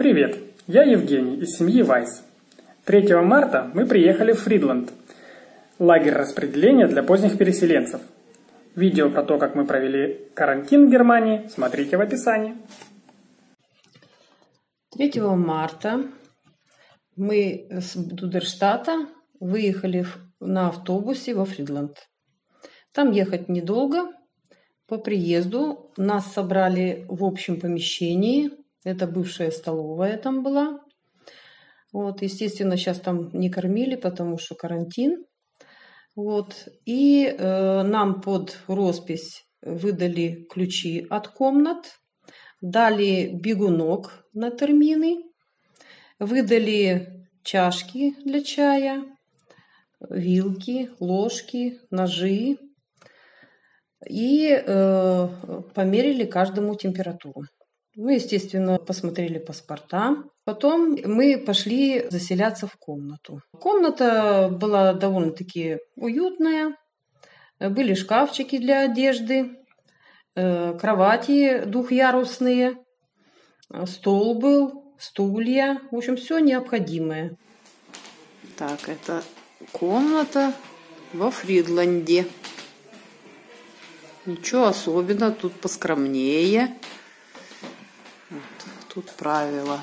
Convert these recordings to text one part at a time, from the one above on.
Привет, я Евгений из семьи Вайс. 3 марта мы приехали в Фридланд, лагерь распределения для поздних переселенцев. Видео про то, как мы провели карантин в Германии, смотрите в описании. 3 марта мы с Дудерштата выехали на автобусе во Фридланд. Там ехать недолго. По приезду нас собрали в общем помещении. Это бывшая столовая там была. Вот, естественно, сейчас там не кормили, потому что карантин. Вот. И нам под роспись выдали ключи от комнат, дали бегунок на термины, выдали чашки для чая, вилки, ложки, ножи и померили каждому температуру. Мы, естественно, посмотрели паспорта. Потом мы пошли заселяться в комнату. Комната была довольно-таки уютная. Были шкафчики для одежды, кровати двухъярусные, стол был, стулья. В общем, все необходимое. Так, это комната во Фридланде. Ничего особенного, тут поскромнее. Вот, тут правила.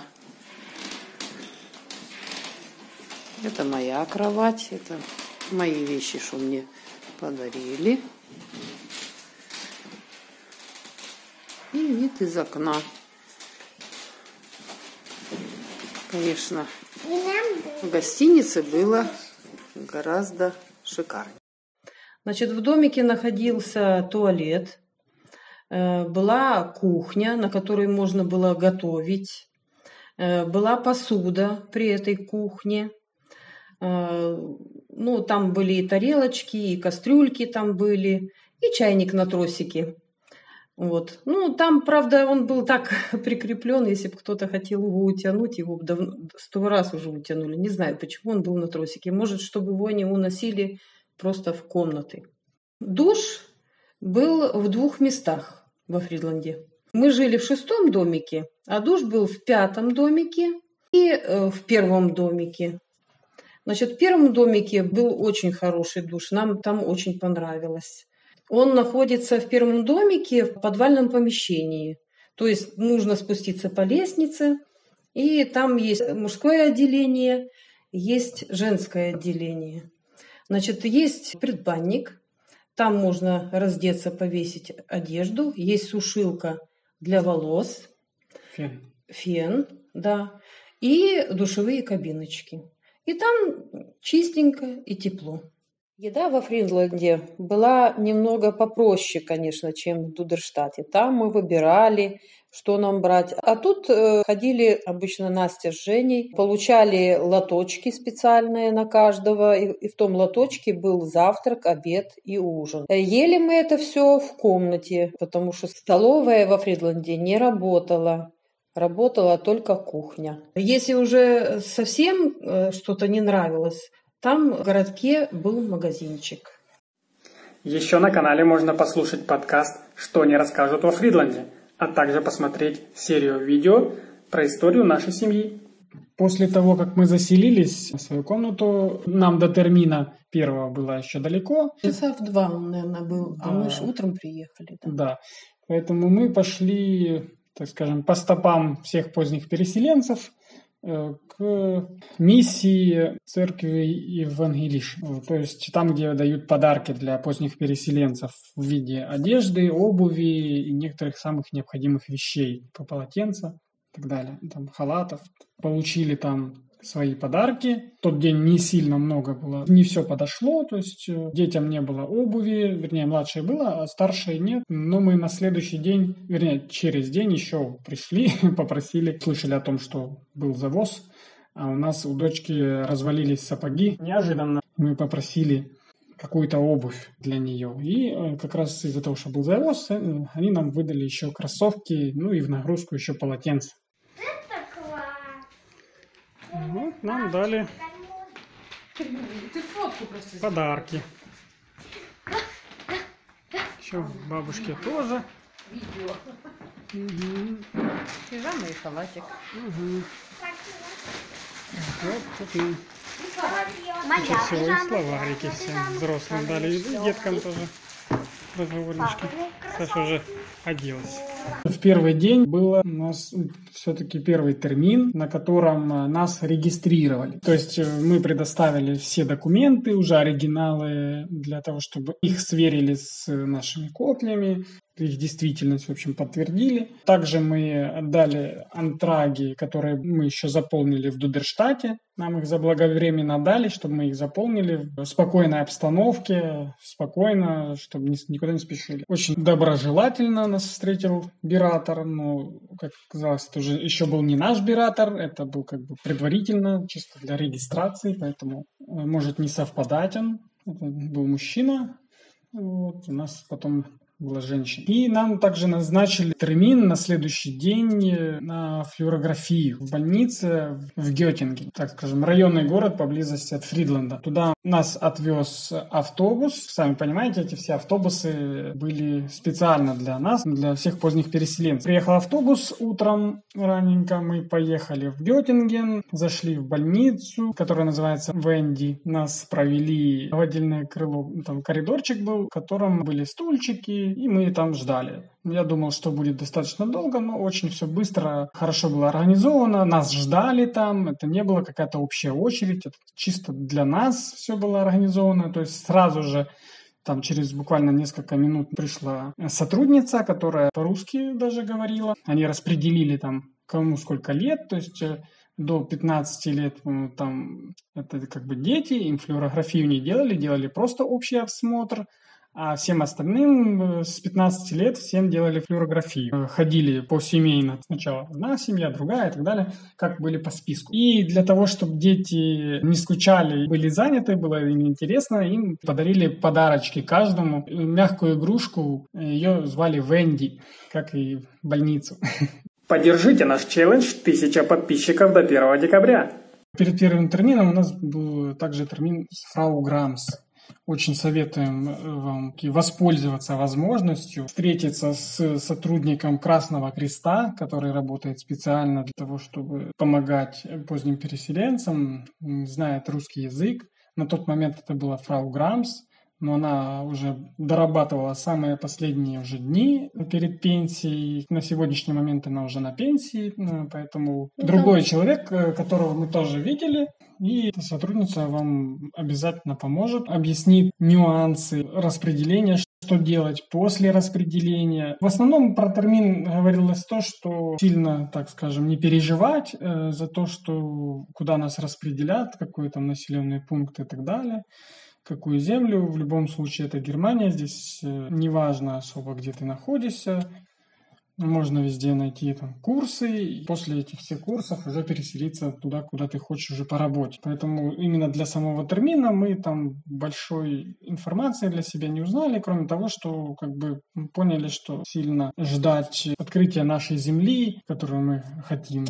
Это моя кровать, это мои вещи, что мне подарили. И вид из окна. Конечно, в гостинице было гораздо шикарнее. Значит, в домике находился туалет, была кухня, на которой можно было готовить, была посуда при этой кухне. Ну, там были и тарелочки, и кастрюльки там были, и чайник на тросике. Вот. Ну, там, правда, он был так прикреплен, если бы кто-то хотел его утянуть, его бы 100 раз уже утянули. Не знаю, почему он был на тросике. Может, чтобы его не уносили просто в комнаты. Душ был в 2 местах во Фридланде. Мы жили в 6-м домике, а душ был в 5-м домике и в 1-м домике. Значит, в 1-м домике был очень хороший душ, нам там очень понравилось. Он находится в 1-м домике в подвальном помещении. То есть нужно спуститься по лестнице, и там есть мужское отделение, есть женское отделение. Значит, есть предбанник, там можно раздеться, повесить одежду, есть сушилка для волос, фен, да, и душевые кабиночки. И там чистенько и тепло. Еда во Фридланде была немного попроще, конечно, чем в Дудерштате. Там мы выбирали, что нам брать. А тут ходили обычно Настя с Женей, получали лоточки специальные на каждого. И в том лоточке был завтрак, обед и ужин. Ели мы это все в комнате, потому что столовая во Фридланде не работала. Работала только кухня. Если уже совсем что-то не нравилось, там в городке был магазинчик. Еще на канале можно послушать подкаст «Что не расскажут во Фридланде», а также посмотреть серию видео про историю нашей семьи. После того, как мы заселились в свою комнату, нам до термина 1 было еще далеко. Часа в 2 он, наверное, был, да. А мы же утром приехали. Да, поэтому мы пошли, так скажем, по стопам всех поздних переселенцев к миссии церкви Евангелиш. То есть там, где дают подарки для поздних переселенцев в виде одежды, обуви и некоторых самых необходимых вещей, по полотенца и так далее, там халатов. Получили там свои подарки. В тот день не сильно много было, не все подошло, то есть детям не было обуви, вернее, младшей было, а старшей нет. Но мы на следующий день, вернее, через день еще пришли, попросили, слышали о том, что был завоз, а у нас у дочки развалились сапоги. Неожиданно мы попросили какую-то обувь для нее. И как раз из-за того, что был завоз, они нам выдали еще кроссовки, ну и в нагрузку еще полотенце. Вот нам дали подарки. Еще бабушке тоже видео. Угу. Пижама и халатик. Угу. Вот тут и Моя куча всего, и пижама. словарики всем взрослым дали, и деткам тоже разговорнички. Саша уже оделась. В первый день было у нас все-таки первый термин, на котором нас регистрировали. То есть мы предоставили все документы, уже оригиналы, для того, чтобы их сверили с нашими копиями, их действительность, в общем, подтвердили. Также мы отдали антраги, которые мы еще заполнили в Дудерштате. Нам их заблаговременно дали, чтобы мы их заполнили в спокойной обстановке, спокойно, чтобы никуда не спешили. Очень доброжелательно нас встретил биратор, но, как оказалось, это уже еще был не наш биратор, это был как бы предварительно, чисто для регистрации, поэтому может не совпадать он. Это был мужчина, вот, у нас потом была женщина. И нам также назначили термин на следующий день на флюорографию в больнице в Геттинге, так скажем, районный город поблизости от Фридланда. Туда нас отвез автобус. Сами понимаете, эти все автобусы были специально для нас, для всех поздних переселенцев. Приехал автобус утром раненько, мы поехали в Геттинген, зашли в больницу, которая называется Венди. Нас провели в отдельное крыло, там коридорчик был, в котором были стульчики, и мы там ждали. Я думал, что будет достаточно долго, но очень все быстро, хорошо было организовано. Нас ждали там, это не была какая-то общая очередь, это чисто для нас все было организовано. То есть сразу же там через буквально несколько минут пришла сотрудница, которая по-русски даже говорила. Они распределили там кому сколько лет, то есть до 15 лет там это как бы дети, им флюорографию не делали, делали просто общий осмотр. А всем остальным с 15 лет всем делали флюорографию. Ходили посемейно. Сначала одна семья, другая и так далее, как были по списку. И для того, чтобы дети не скучали, были заняты, было им интересно, им подарили подарочки каждому. Мягкую игрушку, ее звали Венди, как и больницу. Поддержите наш челлендж 1000 подписчиков до 1 декабря. Перед первым термином у нас был также термин с фрау Грамс. Очень советуем вам воспользоваться возможностью встретиться с сотрудником Красного Креста, который работает специально для того, чтобы помогать поздним переселенцам, знает русский язык. На тот момент это была фрау Грамс, но она уже дорабатывала самые последние уже дни перед пенсией. На сегодняшний момент она уже на пенсии, поэтому другой человек, которого мы тоже видели, и эта сотрудница вам обязательно поможет, объяснит нюансы распределения, что делать после распределения. В основном про термин говорилось то, что сильно, так скажем, не переживать за то, что куда нас распределят, какой там населенный пункт и так далее. Какую землю, в любом случае это Германия, здесь неважно особо, где ты находишься, можно везде найти там курсы, и после этих всех курсов уже переселиться туда, куда ты хочешь уже по работе. Поэтому именно для самого термина мы там большой информации для себя не узнали, кроме того, что как бы поняли, что сильно ждать открытия нашей земли, которую мы хотим,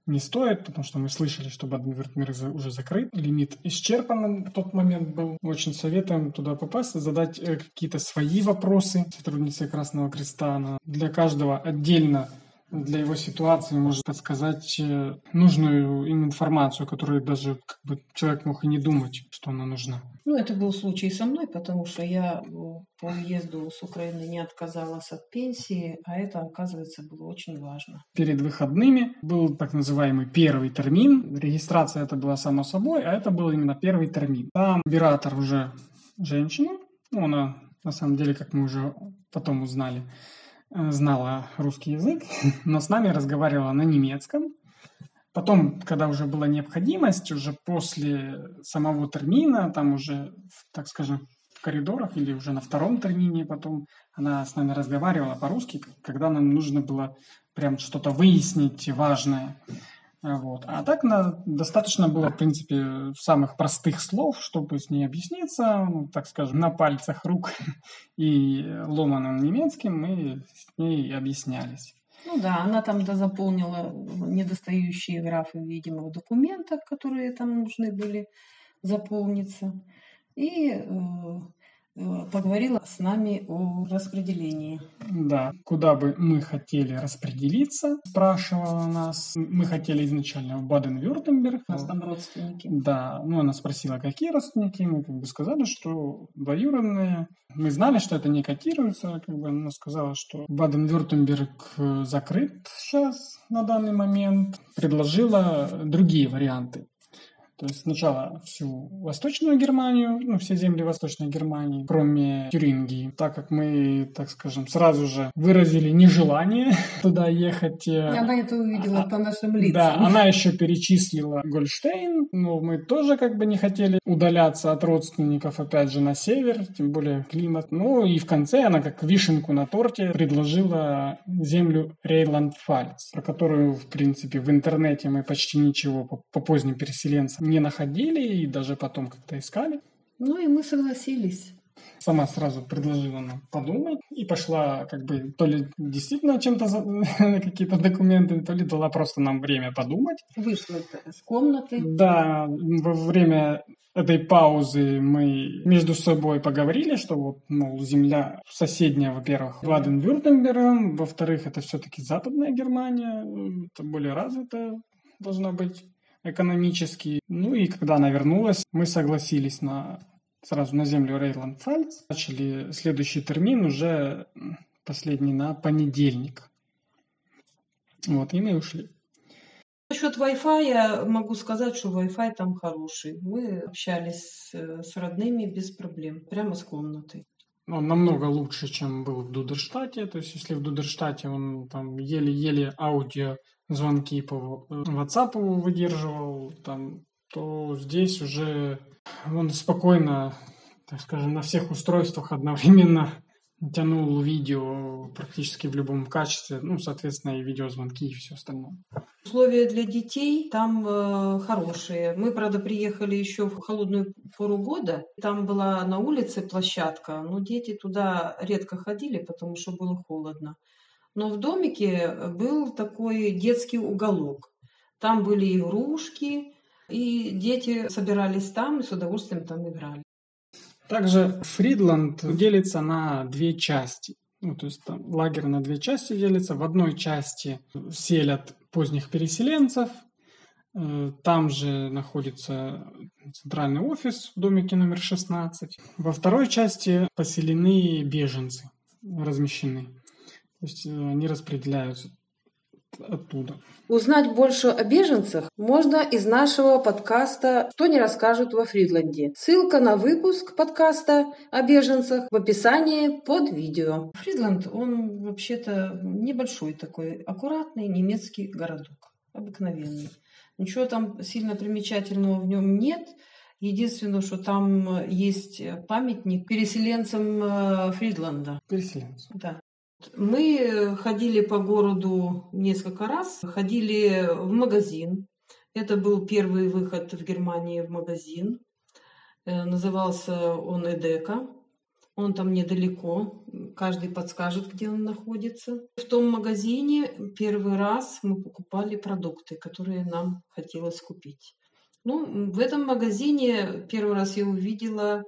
не стоит, потому что мы слышали, что Баден-Вюртемберг уже закрыт, лимит исчерпан на тот момент был. Очень советуем туда попасть, задать какие-то свои вопросы сотруднице Красного Креста. Для каждого отдельно, для его ситуации может подсказать нужную им информацию, которую даже как бы человек мог и не думать, что она нужна. Ну, это был случай со мной, потому что я по уезду с Украины не отказалась от пенсии, а это, оказывается, было очень важно. Перед выходными был так называемый первый термин. Регистрация это была само собой, а это был именно первый термин. Там биратор уже женщина, она на самом деле, как мы уже потом узнали, знала русский язык, но с нами разговаривала на немецком. Потом, когда уже была необходимость, уже после самого термина, там уже, так скажем, в коридорах или уже на втором термине потом она с нами разговаривала по-русски, когда нам нужно было прям что-то выяснить важное. Вот. А так достаточно было, в принципе, самых простых слов, чтобы с ней объясниться, так скажем, на пальцах рук и ломаным немецким мы с ней объяснялись. Ну да, она там заполнила недостающие графы, видимо, в документах, которые там нужны были заполниться. И поговорила с нами о распределении. Да, куда бы мы хотели распределиться, спрашивала нас. Мы хотели изначально в Баден-Вюртемберг. У нас там родственники. Да, ну она спросила, какие родственники. Мы как бы сказали, что двоюродные. Мы знали, что это не котируется. Как бы она сказала, что Баден-Вюртемберг закрыт сейчас на данный момент. Предложила другие варианты. То есть сначала всю Восточную Германию, ну, все земли Восточной Германии, кроме Тюрингии, так как мы, так скажем, сразу же выразили нежелание туда ехать. Она это увидела по нашим лицам. Да, она еще перечислила Гольштейн, но мы тоже как бы не хотели удаляться от родственников, опять же, на север, тем более климат. Ну и в конце она как вишенку на торте предложила землю Рейнланд-Пфальц, про которую, в принципе, в интернете мы почти ничего по поздним переселенцам не находили и даже потом как-то искали. Ну и мы согласились. Сама сразу предложила нам подумать и пошла как бы то ли действительно чем-то на какие-то документы, то ли дала просто нам время подумать. Вышла с комнаты. Да, во время этой паузы мы между собой поговорили, что вот, мол, земля соседняя, во-первых, Баден-Вюртембергом, во-вторых, это все-таки Западная Германия, это более развитая должна быть экономически. Ну и когда она вернулась, мы согласились сразу на землю Рейнланд-Пфальц. Начали следующий термин, уже последний на понедельник. Вот, и мы ушли. Насчет Wi-Fi я могу сказать, что Wi-Fi там хороший. Мы общались с родными без проблем, прямо с комнаты. Он намного лучше, чем был в Дудерштате. То есть, если в Дудерштате он там еле-еле аудиозвонки по WhatsApp выдерживал, там, то здесь уже он спокойно, так скажем, на всех устройствах одновременно тянул видео практически в любом качестве, ну, соответственно, и видеозвонки, и все остальное. Условия для детей там хорошие. Мы, правда, приехали еще в холодную пору года. Там была на улице площадка, но дети туда редко ходили, потому что было холодно. Но в домике был такой детский уголок. Там были игрушки, и дети собирались там и с удовольствием там играли. Также Фридланд делится на две части. Ну, то есть там лагерь на две части делится. В одной части селят поздних переселенцев. Там же находится центральный офис в домике номер 16. Во второй части поселены беженцы, размещены. То есть они распределяются оттуда. Узнать больше о беженцах можно из нашего подкаста «Что не расскажут во Фридланде». Ссылка на выпуск подкаста о беженцах в описании под видео. Фридланд, он вообще-то небольшой такой, аккуратный немецкий городок, обыкновенный. Ничего там сильно примечательного в нем нет. Единственное, что там есть памятник переселенцам Фридланда. Переселенцам. Да. Мы ходили по городу несколько раз, ходили в магазин. Это был первый выход в Германии в магазин. Назывался он Эдека. Он там недалеко, каждый подскажет, где он находится. В том магазине первый раз мы покупали продукты, которые нам хотелось купить. Ну, в этом магазине первый раз я увидела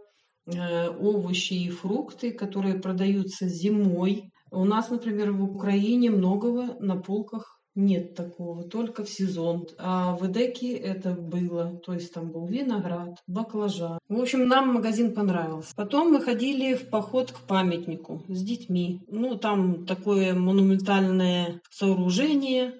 овощи и фрукты, которые продаются зимой. У нас, например, в Украине многого на полках нет такого, только в сезон. А в Эдеке это было. То есть там был виноград, баклажан. В общем, нам магазин понравился. Потом мы ходили в поход к памятнику с детьми. Ну, там такое монументальное сооружение.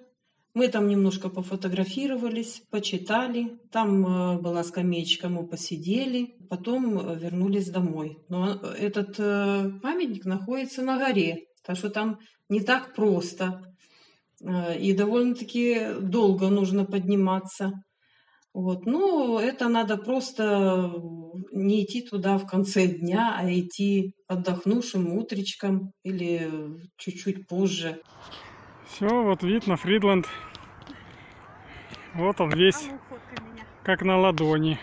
Мы там немножко пофотографировались, почитали. Там была скамеечка, мы посидели. Потом вернулись домой. Но этот памятник находится на горе. Так что там не так просто. И довольно-таки долго нужно подниматься. Вот. Ну, это надо просто не идти туда в конце дня, а идти отдохнувшим утречком или чуть-чуть позже. Все, вот вид на Фридланд. Вот он весь, как на ладони.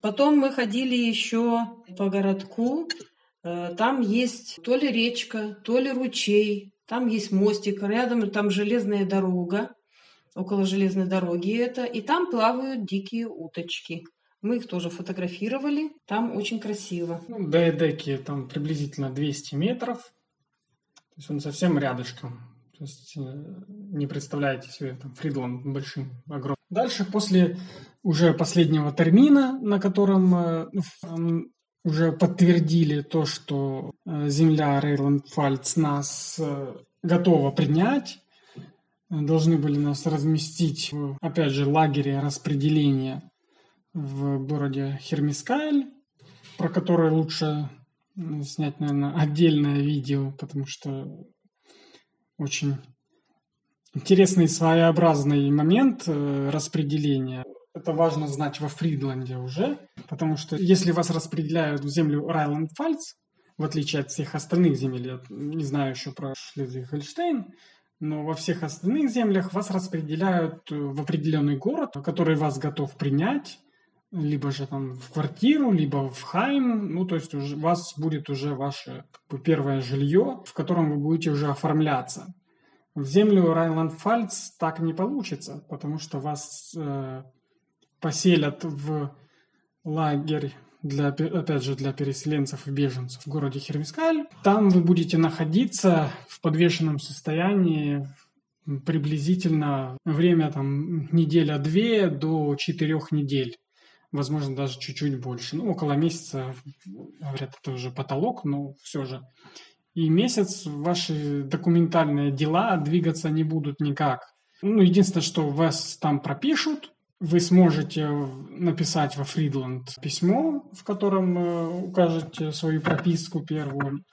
Потом мы ходили еще по городку. Там есть то ли речка, то ли ручей. Там есть мостик, рядом там железная дорога. Около железной дороги это. И там плавают дикие уточки. Мы их тоже фотографировали. Там очень красиво. До Эдеки там приблизительно 200 метров. То есть он совсем рядышком. То есть не представляете себе там Фридланд большим, огромным. Дальше, после уже последнего термина, на котором уже подтвердили то, что земля Рейнланд-Пфальц нас готова принять, должны были нас разместить в, опять же, лагере распределения в городе Хермискайль, про который лучше снять, наверное, отдельное видео, потому что очень интересный своеобразный момент распределения. Это важно знать во Фридланде уже, потому что если вас распределяют в землю Рейнланд-Пфальц, в отличие от всех остальных земель, я не знаю еще про Шлезвиг-Гольштейн, но во всех остальных землях вас распределяют в определенный город, который вас готов принять, либо же там в квартиру, либо в хайм, ну то есть у вас будет уже ваше первое жилье, в котором вы будете уже оформляться. В землю Рейнланд-Пфальц так не получится, потому что вас поселят в лагерь опять же, для переселенцев и беженцев в городе Хермискайль. Там вы будете находиться в подвешенном состоянии приблизительно время там неделя-две до 4 недель. Возможно, даже чуть-чуть больше. Ну, около месяца, говорят, это уже потолок, но все же. И месяц ваши документальные дела двигаться не будут никак. Ну, единственное, что вас там пропишут, вы сможете написать во Фридланд письмо, в котором укажете свою прописку первую,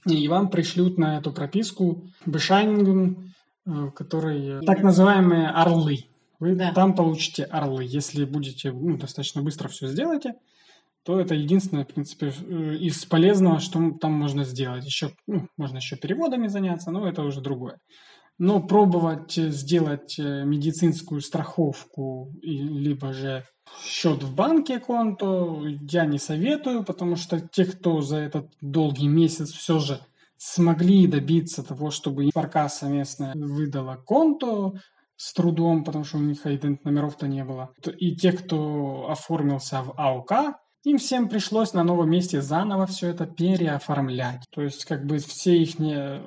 и вам пришлют на эту прописку бешайнингун, который так называемые орлы. Вы там получите орлы. Если будете достаточно быстро все сделаете, то это единственное, в принципе, из полезного, что там можно сделать. Еще, можно еще переводами заняться, но это уже другое. Но пробовать сделать медицинскую страховку, либо же счет в банке, конто, я не советую, потому что те, кто за этот долгий месяц все же смогли добиться того, чтобы Фаркаса местная выдала конто с трудом, потому что у них идент-номеров-то не было, и те, кто оформился в АОК, им всем пришлось на новом месте заново все это переоформлять. То есть, как бы, все их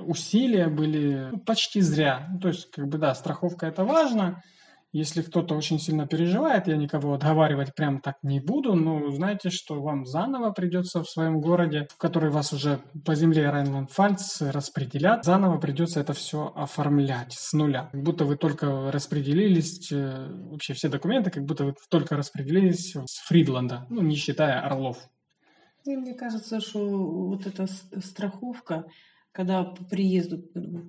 усилия были почти зря. То есть, как бы, да, страховка это важно. Если кто-то очень сильно переживает, я никого отговаривать прям так не буду, но знаете, что вам заново придется в своем городе, в который вас уже по земле Рейнланд-Пфальц распределят, заново придется это все оформлять с нуля. Как будто вы только распределились, вообще все документы, как будто вы только распределились с Фридланда, не считая орлов. И мне кажется, что вот эта страховка, когда по приезду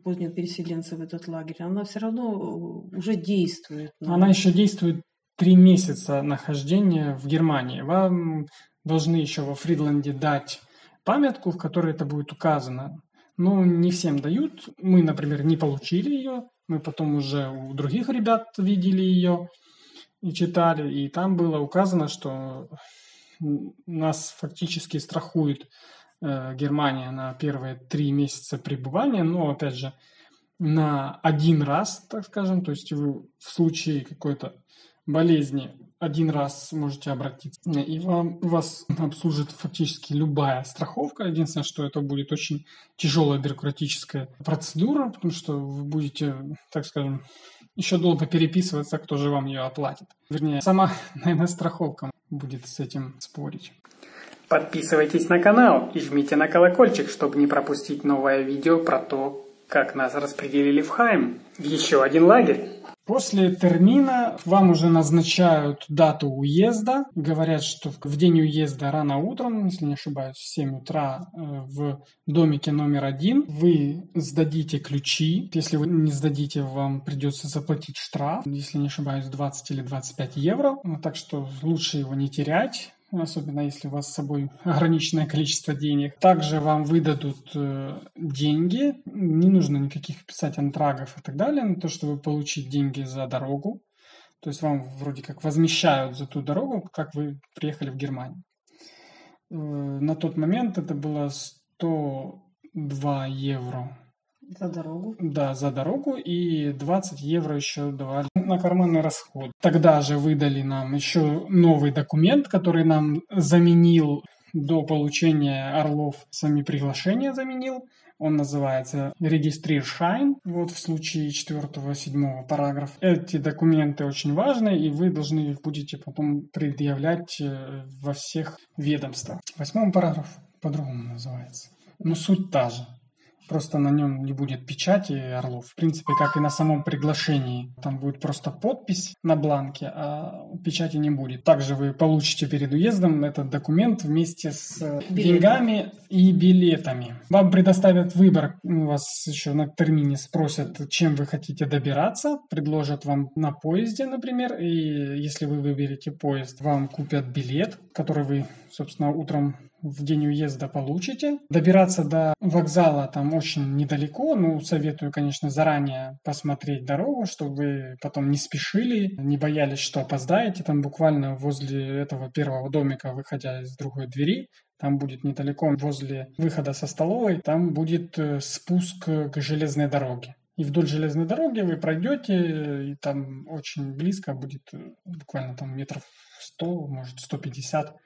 позднего переселенца в этот лагерь, она все равно уже действует. Она еще действует 3 месяца нахождения в Германии. Вам должны еще во Фридланде дать памятку, в которой это будет указано. Но не всем дают. Мы, например, не получили ее. Мы потом уже у других ребят видели ее и читали. И там было указано, что нас фактически страхует Германия на первые 3 месяца пребывания, но, опять же, на 1 раз, так скажем, то есть вы в случае какой-то болезни 1 раз можете обратиться, и вас обслужит фактически любая страховка. Единственное, что это будет очень тяжелая бюрократическая процедура, потому что вы будете, так скажем, еще долго переписываться, кто же вам ее оплатит. Вернее, сама, наверное, страховка будет с этим спорить. Подписывайтесь на канал и жмите на колокольчик, чтобы не пропустить новое видео про то, как нас распределили в Хайм, в еще один лагерь. После термина вам уже назначают дату уезда. Говорят, что в день уезда рано утром, если не ошибаюсь, в 7 утра в домике номер 1 вы сдадите ключи. Если вы не сдадите, вам придется заплатить штраф, если не ошибаюсь, 20 или 25 евро. Так что лучше его не терять, особенно если у вас с собой ограниченное количество денег. Также вам выдадут деньги. Не нужно никаких писать антрагов и так далее, на то, чтобы получить деньги за дорогу. То есть вам вроде как возмещают за ту дорогу, как вы приехали в Германию. На тот момент это было 102 евро За дорогу. Да, за дорогу, и 20 евро еще давали на карманный расход. Тогда же выдали нам еще новый документ, который нам заменил до получения Орлов, сами приглашения заменил. Он называется «Регистриршайн», вот в случае 4-7 параграф. Эти документы очень важны, и вы должны их будете потом предъявлять во всех ведомствах. 8 параграф по-другому называется. Но суть та же. Просто на нем не будет печати Орлов. В принципе, как и на самом приглашении. Там будет просто подпись на бланке, а печати не будет. Также вы получите перед уездом этот документ вместе с деньгами и билетами. Вам предоставят выбор. Вас еще на термине спросят, чем вы хотите добираться. Предложат вам на поезде, например. И если вы выберете поезд, вам купят билет, который вы, собственно, утром в день уезда получите. Добираться до вокзала там очень недалеко. Ну, советую, конечно, заранее посмотреть дорогу, чтобы вы потом не спешили, не боялись, что опоздаете. Там буквально возле этого первого домика, выходя из другой двери, там будет недалеко, возле выхода со столовой, там будет спуск к железной дороге. И вдоль железной дороги вы пройдете, и там очень близко будет, буквально там метров 100, может 150,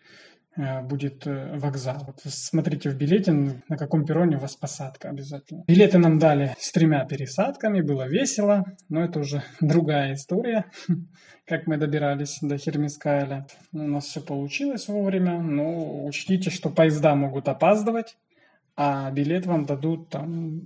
будет вокзал. Вот смотрите в билете, на каком перроне у вас посадка обязательно. Билеты нам дали с 3 пересадками, было весело, но это уже другая история, как мы добирались до Хермискаля. У нас все получилось вовремя, но учтите, что поезда могут опаздывать, а билет вам дадут там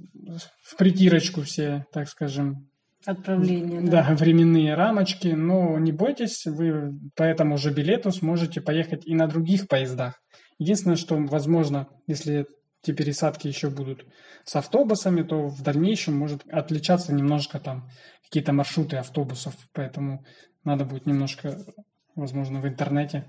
в притирочку все, так скажем, Отправление, да, временные рамочки, но не бойтесь, вы по этому же билету сможете поехать и на других поездах. Единственное, что, возможно, если эти пересадки еще будут с автобусами, то в дальнейшем может отличаться немножко там какие-то маршруты автобусов, поэтому надо будет немножко, возможно, в интернете,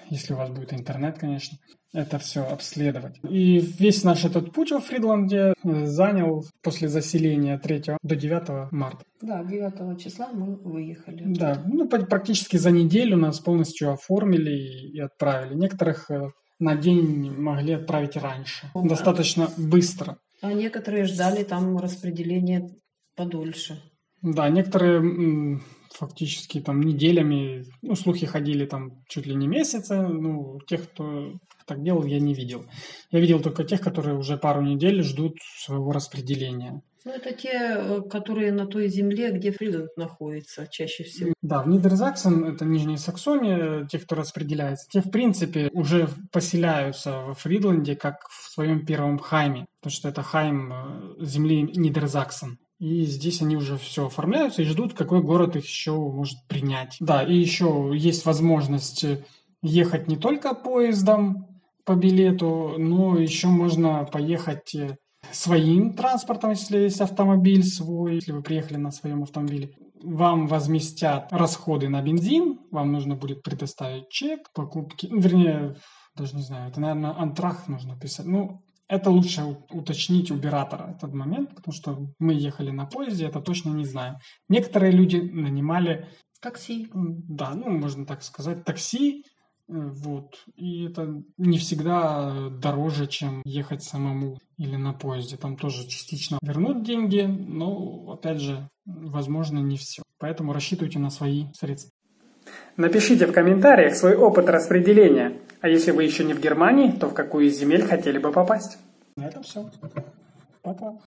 если у вас будет интернет, конечно, это все обследовать. И весь наш этот путь во Фридланде занял после заселения 3 до 9 марта. Да, 9 числа мы выехали. Да, ну практически за неделю нас полностью оформили и отправили. Некоторых на день могли отправить раньше, достаточно быстро. А некоторые ждали там распределения подольше. Да, некоторые фактически там неделями, ну, слухи ходили там чуть ли не месяцы, ну, тех, кто так делал, я не видел. Я видел только тех, которые уже пару недель ждут своего распределения. Ну, это те, которые на той земле, где Фридланд находится чаще всего. Да, в Нидерсаксен, это Нижняя Саксония, те, кто распределяется, те, в принципе, уже поселяются в Фридланде, как в своем первом хайме, потому что это хайм земли Нидерсаксен. И здесь они уже все оформляются и ждут, какой город их еще может принять. Да, и еще есть возможность ехать не только поездом по билету, но еще можно поехать своим транспортом, если есть автомобиль свой, если вы приехали на своем автомобиле. Вам возместят расходы на бензин, вам нужно будет предоставить чек, покупки, вернее, даже не знаю, это, наверное, антрах нужно писать. Ну, это лучше уточнить у оператора этот момент, потому что мы ехали на поезде, это точно не знаю. Некоторые люди нанимали такси. Да, ну, можно так сказать, такси. Вот. И это не всегда дороже, чем ехать самому или на поезде. Там тоже частично вернут деньги, но, опять же, возможно, не все. Поэтому рассчитывайте на свои средства. Напишите в комментариях свой опыт распределения. А если вы еще не в Германии, то в какую из земель хотели бы попасть? На этом все. Пока.